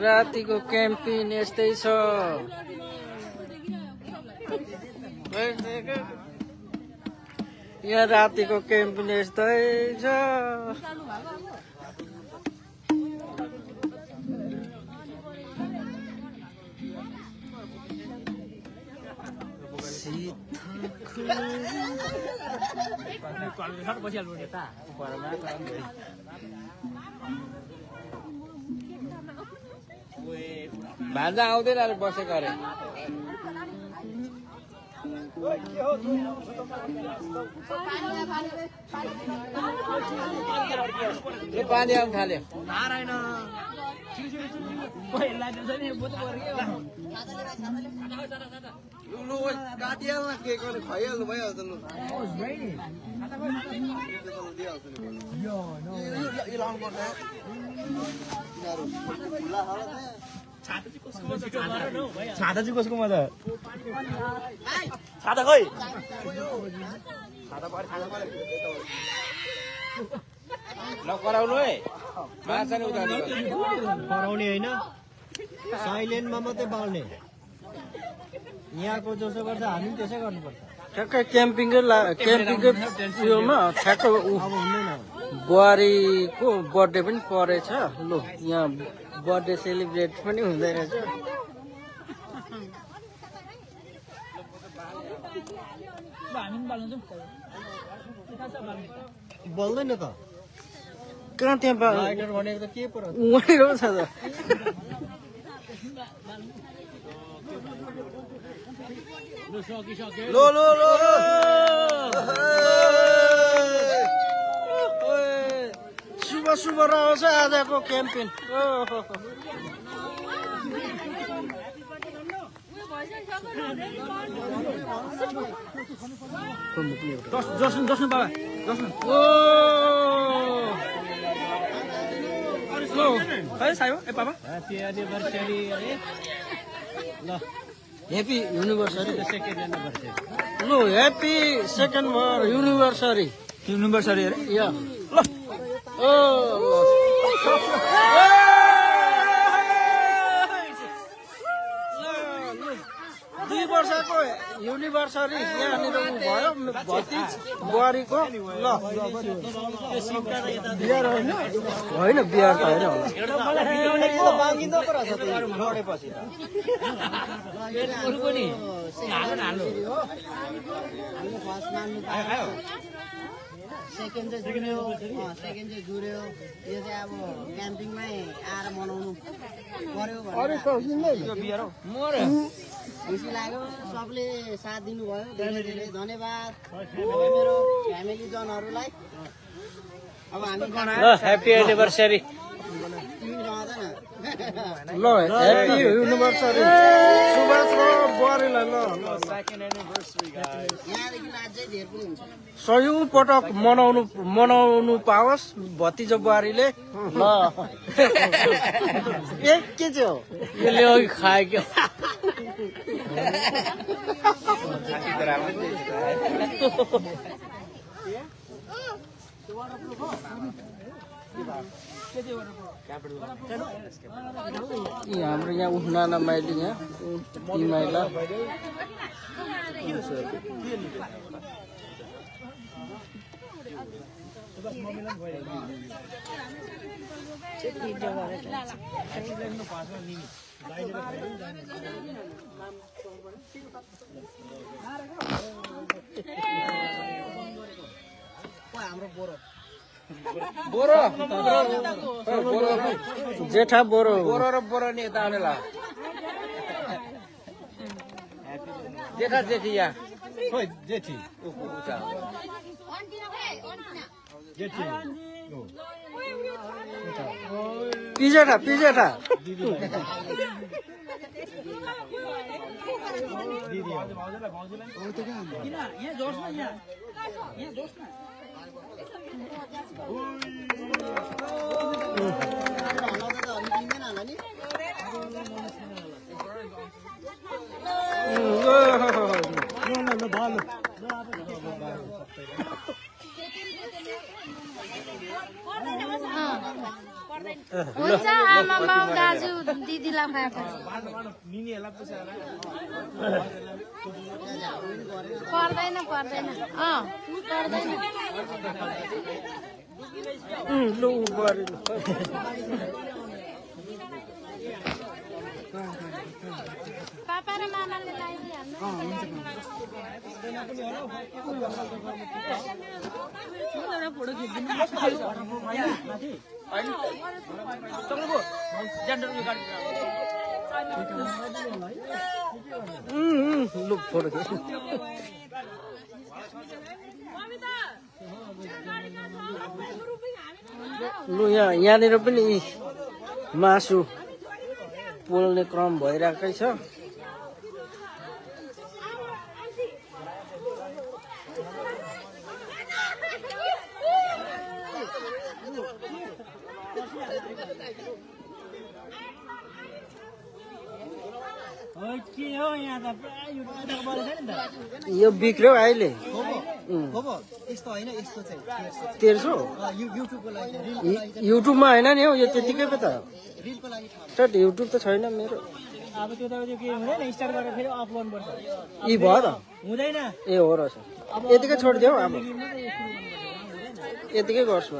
रातिको क्याम्पिङ यस्तै छ। यहाँ रातिको क्याम्पिङ यस्तै छ। भान्जा आउँदैन अरे बसेको अरे। पानी आउनु थाल्यो। छाता चाहिँ कसको मजा छाता खोइ नकराउनु है माछा नि उता कराउने होइन साइलेन्टमा मात्रै बाल्ने यहाँको जसो गर्छ हामी पनि त्यसै गर्नुपर्छ ठ्याक्कै क्याम्पिङकै उयोमा ठ्याक्क अब हुँदैन बुहारीको बर्थडे पनि परेछ। लु यहाँ बर्थडे सेलिब्रेट पनि हुँदै रहेछ। बोल्दैन त कहाँ त्यहाँ भनेको त के पो उहाँनिर छ त। लो लो लो शुभ शुभ रहोस् आजको क्याम्पेन। जस्नु बाबा ह्याप्पी युनिभर्सरी। लो ह्याप्पी सेकेन्ड युनिभर्सरी युनिभर्सरी अरे या ल 2 वर्षको युनिभर्सरी यहाँनिर भयो भतिज बुहारीको। ल बिहार होइन बिहार त होइन सेकेन्ड चाहिँ जुर्यो यो चाहिँ अब क्याम्पिङमै आएर मनाउनु पर्यो खुसी लाग्यो सबले साथ दिनुभयो धेरै धेरै धन्यवाद मेरो फ्यामिली जनहरूलाई। अब हामी ह्याप्पी एनिभर्सरी ल ह्याप्पी युनिभर्सरी सुभाष र बुहारीलाई ल यहाँदेखि अझै धेरै पनि हुन्छ। 100औं पटक मनाउनु पाओस् भतिजो बुहारीले। ल के चाहिँ हो यसले अघि खायो क्या हाम्रो यहाँ उठ्ना माइली यहाँ माइला बोरो जेठा बोरो र नि यता आउनेला जेठा जेठी या खोइ जेठी जेठी पिजेठा हुन्छ जिल्ला खाएको पर्दैन पर्दैन लु बढी पापा र मामाले लगाइदिइहाल्नु लु फोटो खिच्नु लु यहाँनिर पनि मासु पोल्ने क्रम भइरहेकै छ यो बिग्रियो अहिले यस्तो होइन यस्तो चाहिँ 1300 युट्युबमा होइन नि हौ यो त्यतिकै पो त रिलको लागि सर युट्युब त छैन मेरो अब त्यो त के हुँदैन स्टार्ट गरेर फेरि अफ गर्नुपर्छ यी भयो त हुँदैन ए हो र सर यतिकै छोडिदियो अब यतिकै गर्छु अब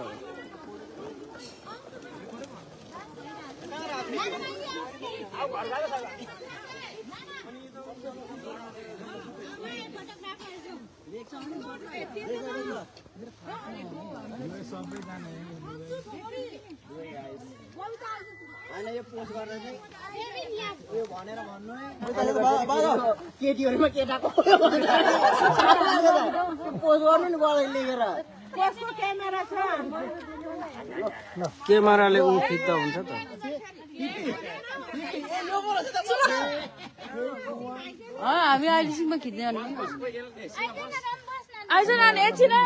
होइन यो पोस्ट गरेर चाहिँ यो भनेर भन्नु केटीहरूमा केटाको पोस्ट गर्नु नि बडा लेखेर क्यामेराले ऊ खिच्दा हुन्छ त हामी अहिलेसम्म खिच्ने आइज नानी एकछिन हो